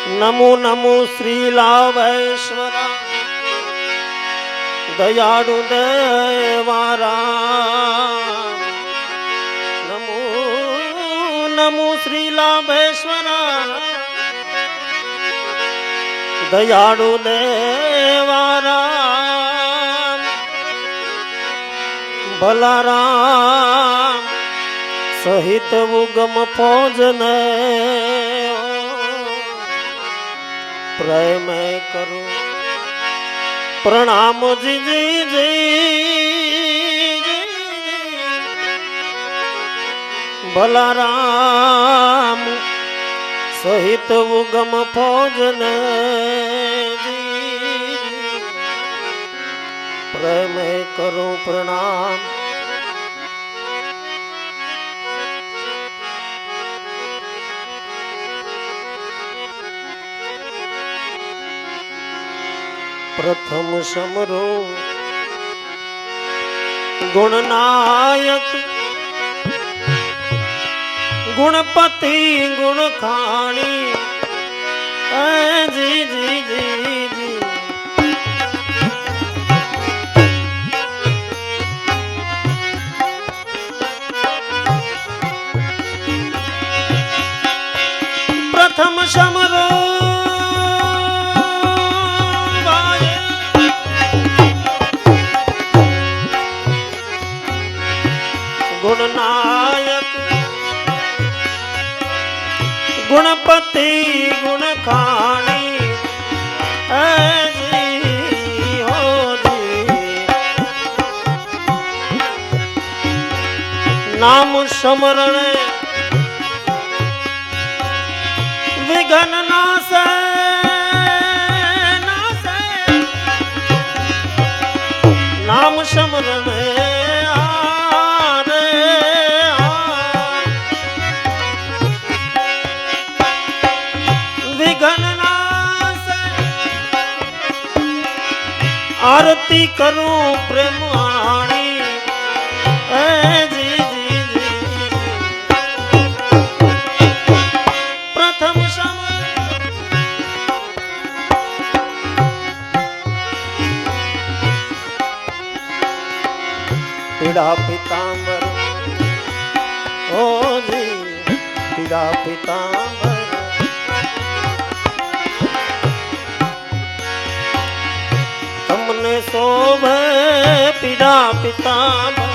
नमो नमो श्रीलाभेश्वरा दयाळु देवारा नमो नमो श्रीलाभेश्वरा दयाळु देवारा बलाराम सहित उगम फौजने प्रेम करो प्रणाम जी जी जी बलाराम सहित उगम फौजने प्रेम करो प्रणाम। प्रथम समरो गुणनायक गुणपति गुणखानी जी जी जी जी प्रथम समरो गुणनायक गुणपति गुणखानी जी हो जी नाम स्मरण विघ्न नासे नासे नाम स्मरण आरती करूं प्रेम आणी जी जी जी प्रथम समय पीड़ा पीतांबर ओ जी पीड़ा पीतांबर तमने शोभे पीड़ा पीतांबर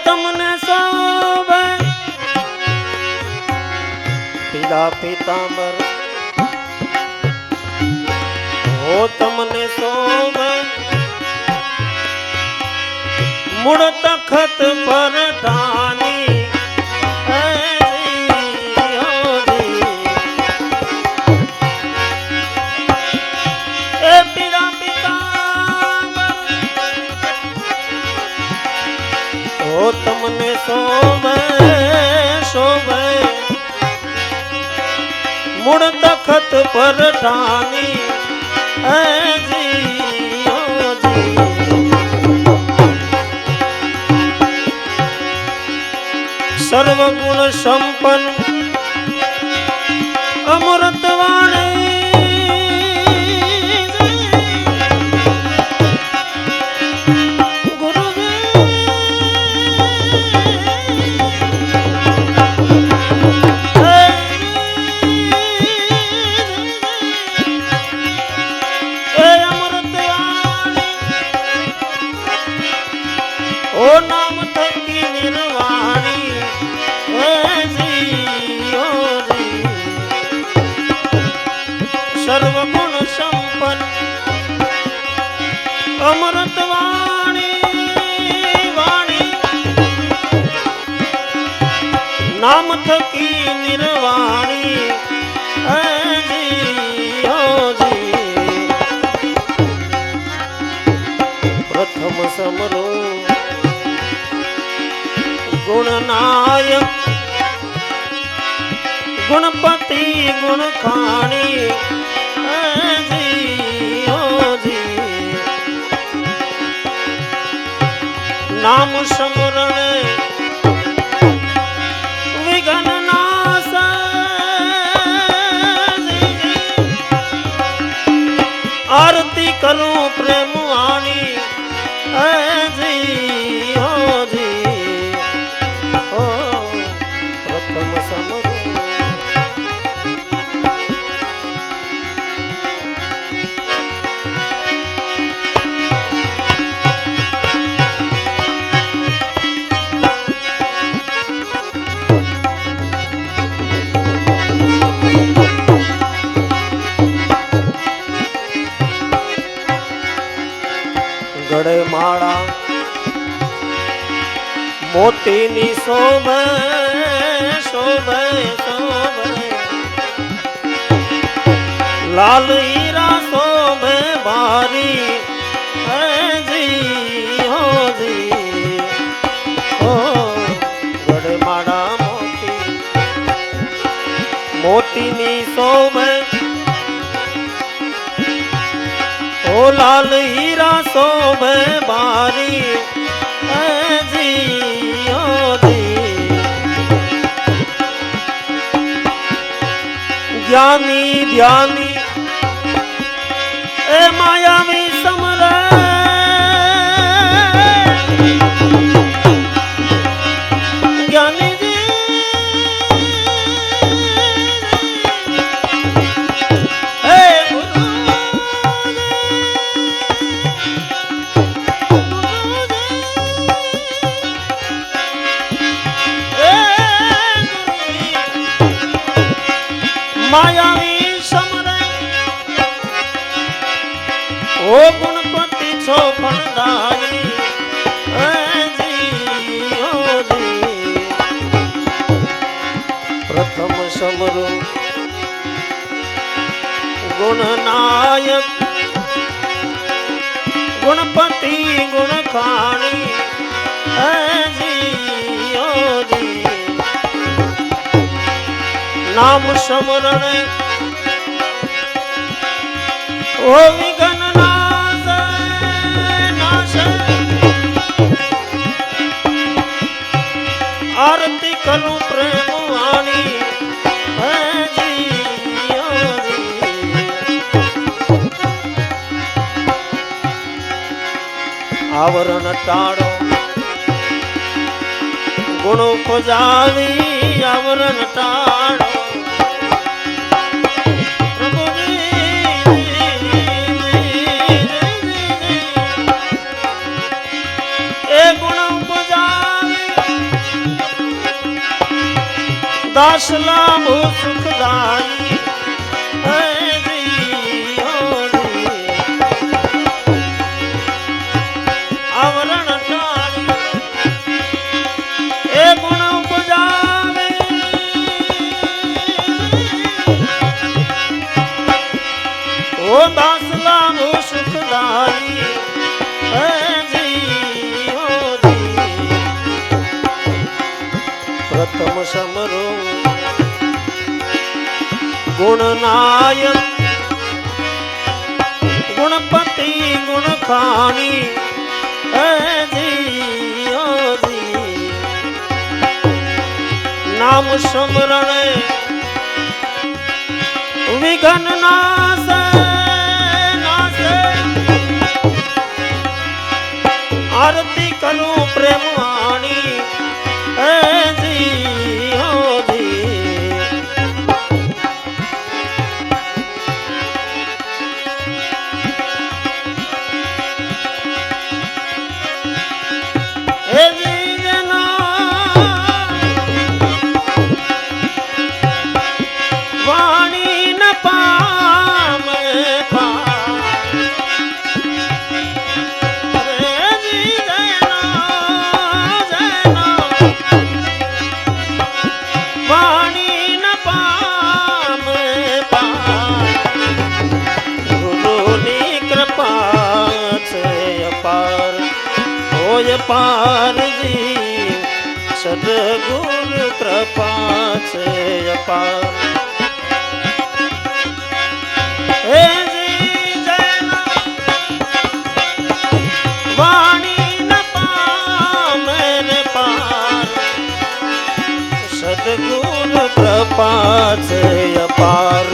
तमने शोभे पीड़ा पीतांबर हो तमने शोभे मुड़ तखत पर ठानी पीड़ा पीतांबर हो तमने शोभे शोभे मुड़ तखत पर ठानी जी हो जी सर्वगुण संपन्न अमृतवाणी गुरु अमृतवाणी ओ नाम थकी निर्वाणी सर्वगुण संपन्न अमृतवाणी वाणी नाम थकी निर्वाणी जी हो जी प्रथम समरो गुणनायक गुणपति गुणखानी जी हो जी નામ સમરણે વિઘ્ન નાશ આરતી કરું પ્રેમ વાણી જી હો જી હો પ્રથમ સમરું ગળે માળા મોતીની શોભે શોભે શોભે લાલ હીરા શોભે બારી જી હો જી હો ગળે માળા મોતીની શોભે ओ लाल हीरा शोभे बारी जी हो जी ज्ञानी ध्यानी ए मायावी समरे ज्ञानी मायावी समरे ओ गुणपति छो फलदायी जी हो जी प्रथम समरो गुणनायक गुणपति गुण खानी जी हो जी नाम समरण ओ विघ्न नाश नाश आरती करूं प्रेम वाणी जी ओ जी आवरण टाळो गुण उपजावी आवरण टाळो दास लाभो सुखदाई जी हो जी आवरण टाळी ए गुण उपजावे ओ दास लाभो सुखदाई जी हो जी प्रथम समरो गुणनायक गुणपति गुण खानी जी ओ जी नाम समरण विघ्न नाश नाश आरती करूं प्रेम वाणी जी हो जी पार जी सदगुरु कृपा से अपार हे जी जय वाणी न पा कृपा से अपार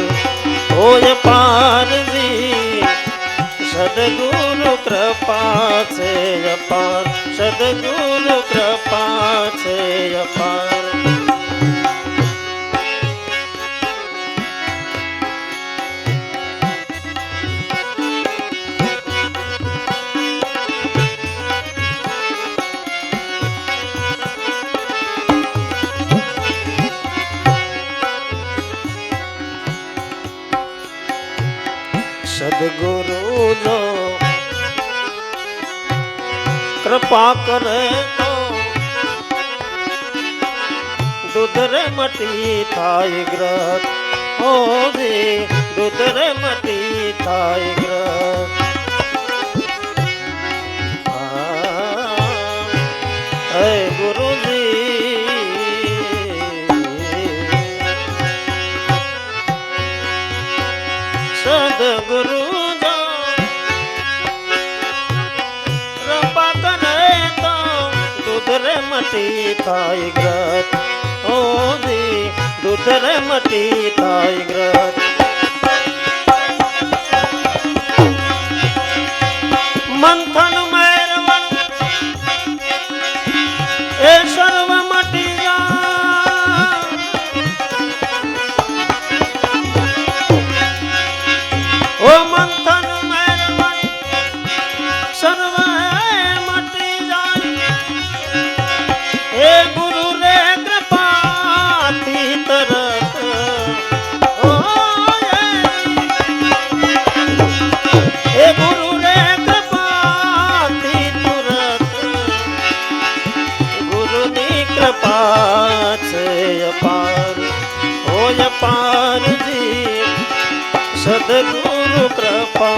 होय पार जी सदगुरु कृपा से अपार सदगुरु कृपा से अपार सदगुरु जो कृपा करे तो दूधरे मटी थाय ग्रत हो जी दूधरे मटी थाय ग्रत हे गुरु जी सदगुरु जो कृपा करे तो दूधरे मटी थाय ग्रत ओ जी दूधरे मटी थाय ग्रत मंथन मैरवण ए सर्व मटी जा ओ मंथन मैरवण सर्व मटी जाए हे गुरु रे कृपा थी तरत ओ हे गुरु रे कृपा थी तुरत गुरु नी कृपा से अपार हो अपार जी सदगुरु कृपा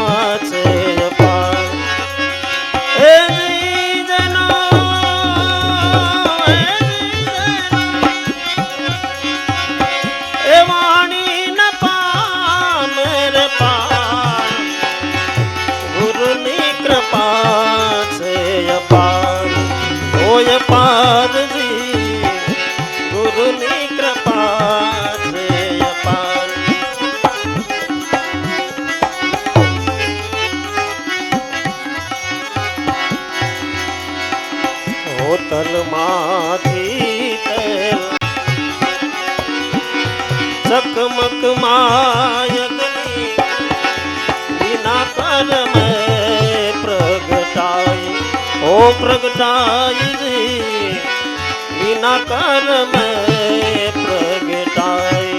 से अपार हे जी जना हे वाणी न पा मेरे पार गुरु नी कृपा से अपार हो अपार जी गुरु नी कृपा से अपार तल माथी तेल चकमक मायगनी बिना कर में प्रगटाई ओ प्रगटाई जी बिना कर में प्रगटाई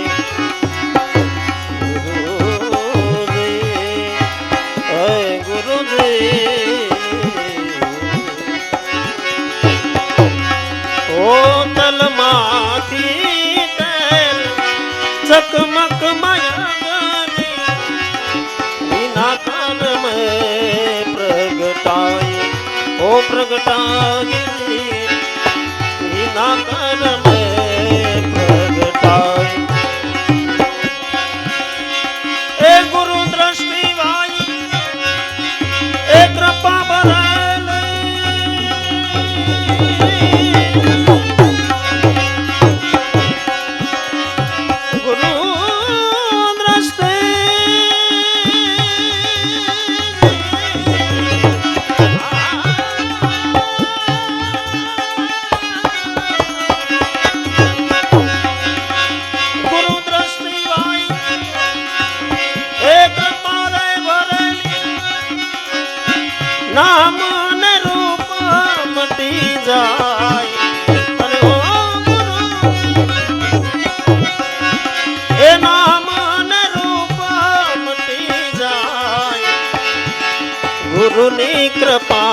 गुरु जी गुरु जी ओ तल माथी तेल चकमक मयगनी बिना काल में प्रगटाई ओ प्रगटाई बिना काल में प्रगटाई ए गुरु दृष्टि वाई ए कृपा बरल नाम न रूप मटी जाय अरे ओ गुरु ए नाम न रूप मटी जाय गुरु नी कृपा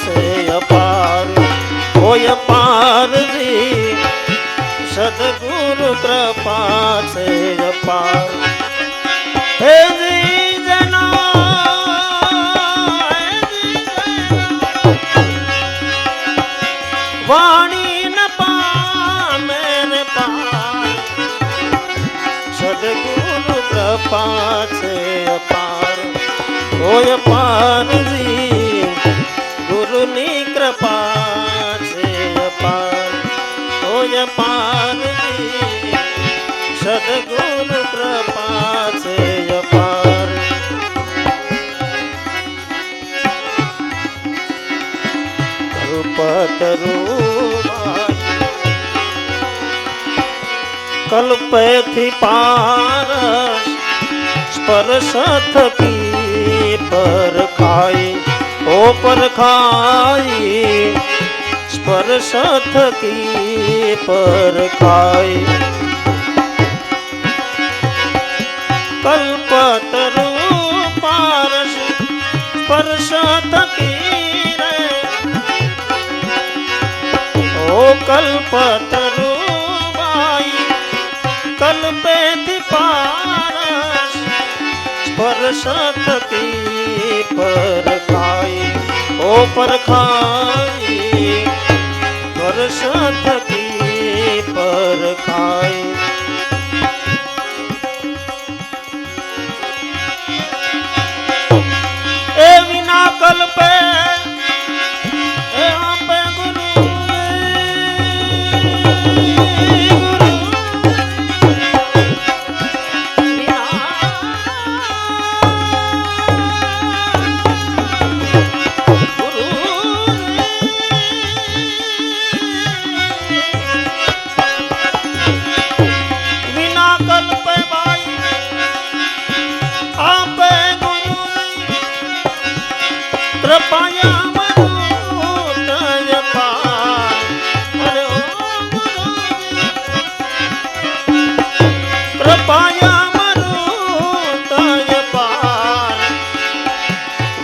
से अपार हो अपार जी सदगुरु कृपा से अपार हे जी जना वाणी न पा मेरे पार सदगुरु कृपा से अपार हो अपार जी गुरु नी कृपा से अपार हो अपार जी પેથી પારસ સ્પર્શ થકી પરખાય ઓ પરખાય સ્પર્શ થકી પરખાય કલ્પતરુ પારસ સ્પર્શ થકી રે ઓ કલ્પતરુ બાઈ કલ્પેથી પારસ સ્પર્શ થકી પરખાય ઓ પરખાય સ્પર્શ થકી પરખાય એ વિના કલ્પે એ આપે ગુરુ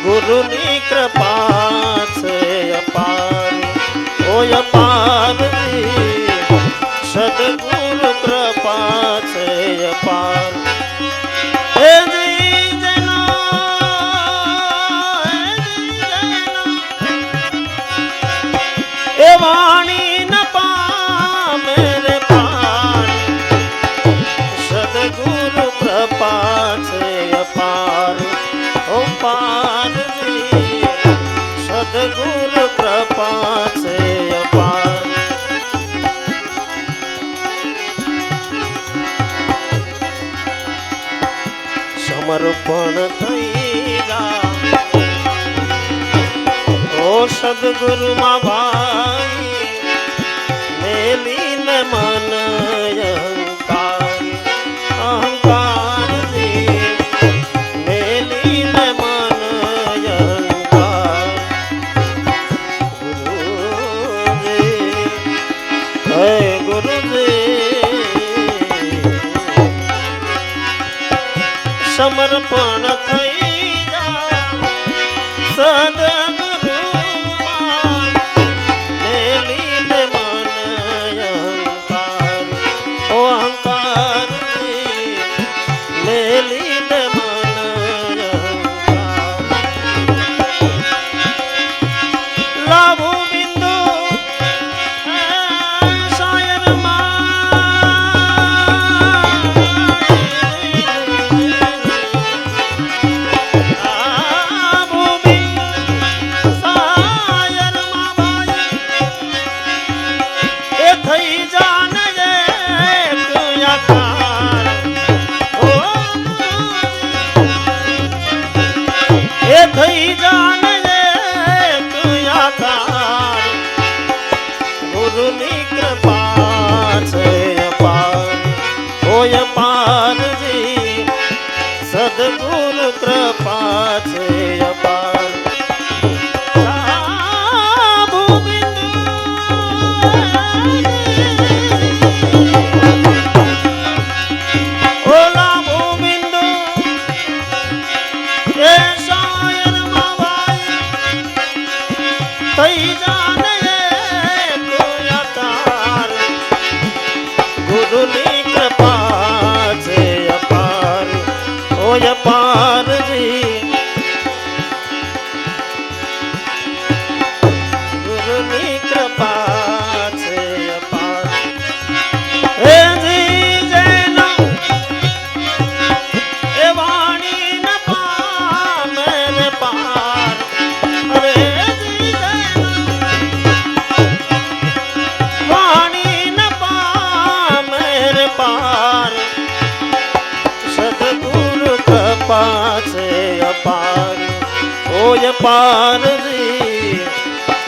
ગુરુની કૃપા છે અપાર ઓય અપાર સદગુરુ કૃપા છે અપાર હે જી એ વાણી ન પામે રે પાર સદગુરુ કૃપા છે અપાર ઓ પાર સદગુરુ કૃપા છે અપાર સમર્પણ થઈ જા ઓ સદગુરુ માં ભાઈ મેલીને મન અહંકાર અહંકાર મેલીને મન અહંકાર ગુરુજી હે ગુરુજી સમર્પણ થઈ જા સદગુરુ મેલીને મન અહંકાર ઓ અહંકાર મેલીને મન અહંકાર લાભુ બિંદુ થઈ જાને તું આકાર ગુરુની કૃપા છે અપાર ઓય અપારજી સદગુરુ કૃપા છે અપાર થઈ જાને તું આકાર ગુરુની કૃપા છે અપાર ઓય અપારજી ગુરુની કૃપા છે અપાર હે જી જેનો એ વાણી ન પામે રે પાર અરે પાર સદગુરુ કૃપા છે અપાર ઓય અપારજી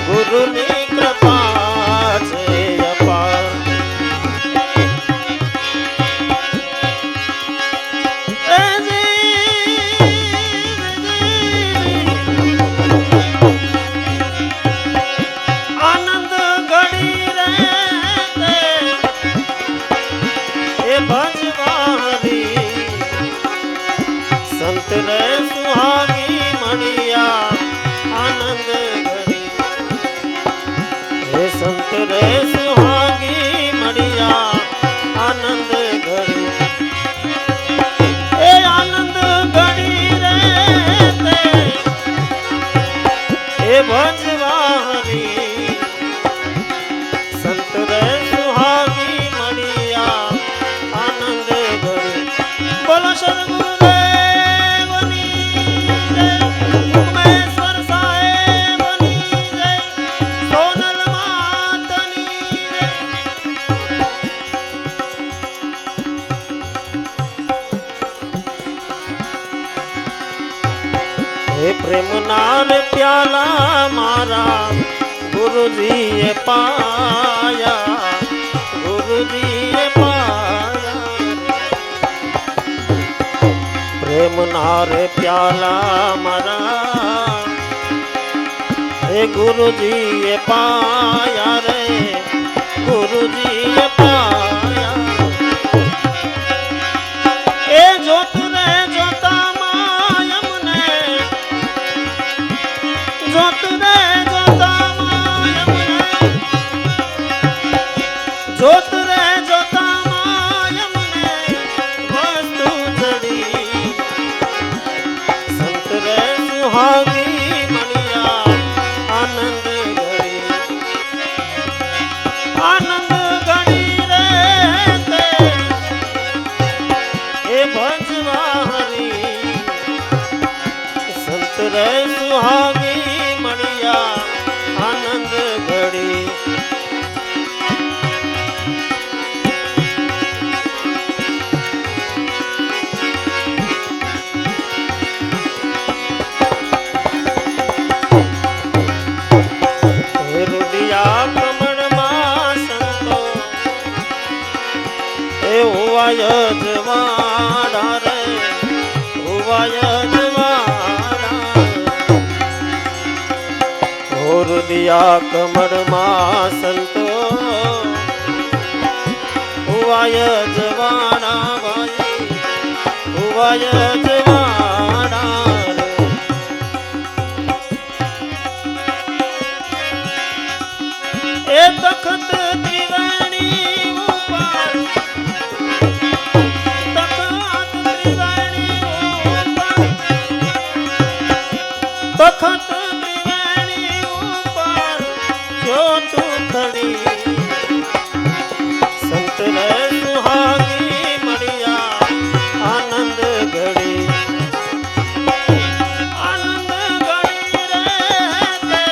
ગુરુની કૃપા છે અપાર હે પ્રેમના રે પ્યાલા મારા ગુરુજીએ પાયા, ગુરુજીએ પાયા, પ્રેમના રે પ્યાલા મારા હે ગુરુજીએ પાયા રે, ગુરુજીએ પાયા. એ જોત રે જોતામાં અમને, જોત રે જોતામાં અમને, જોત રે જોતામાં અમને વસ્તુ જડી, સંત રે સુહાગી મણિયા આનંદ ઘડી, આનંદ ઘડી રે તે એ ભજવા હરી, સંત રે સુહાગી મણિયા આનંદ ઘડી. રૂડિયા કમળમાં સંતો એ હોવાય જવાડા રે, હોવાય જવાડા. રૂડિયા કમળમાં સંતો હોવાય જવાડા ભાઈ, હોવાય જવાડા. એ તખત ત્રિવેણી ઉપર, તખત ત્રિવેણી ઉપર, તખત ત્રિવેણી ઉપર જ્યોત ખડી, સંત રે સુહાગી મળ્યા આનંદ ઘડી, આનંદ ઘડી રે તે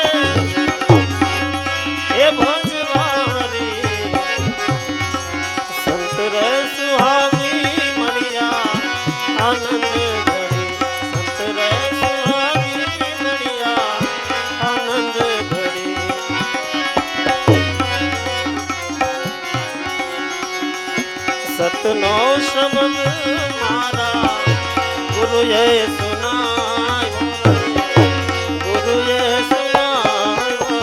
એ ભજવારી, સંત રે સુહાગી મળ્યા આનંદ ઘડી, સંત રે સુહાગી મળ્યા આનંદ ઘડી. સતનો શબ્દ મારા ગુરુએ સુનાયો રે, ગુરુએ સુનાયો.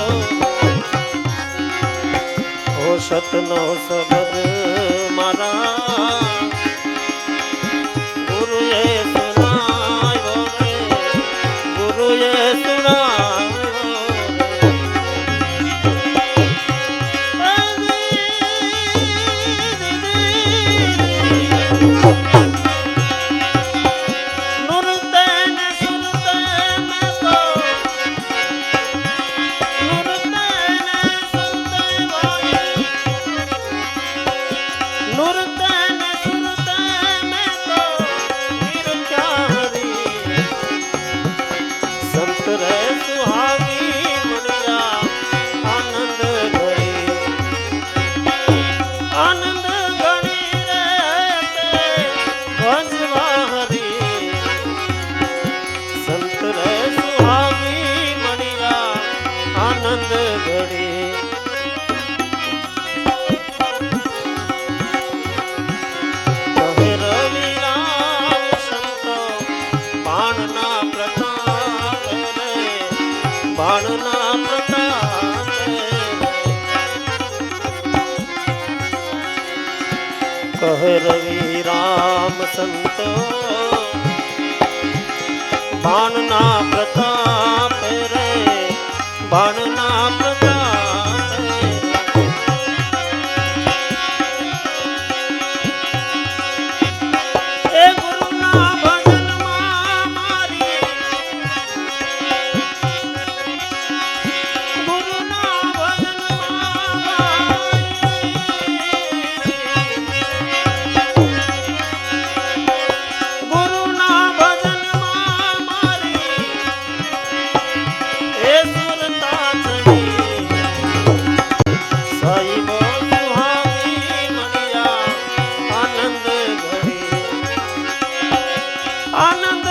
ઓ સતનો શબ્દ મારા ગુરુએ સુનાયો રે, ગુરુએ સુનાયો બાણના પ્રતાપ કહે રવિ રામ સંતો, બાણના પ્રતાપ રે, બાણના પ્રતાપ એ ગુરુના ભજનમાં મારી, ગુરુના ભજનમાં ગુરુના ભજનમાં મારી એ સુરતા ચડી, સાઈબ સુહાગી મણિયા આનંદ ઘડી, આનંદ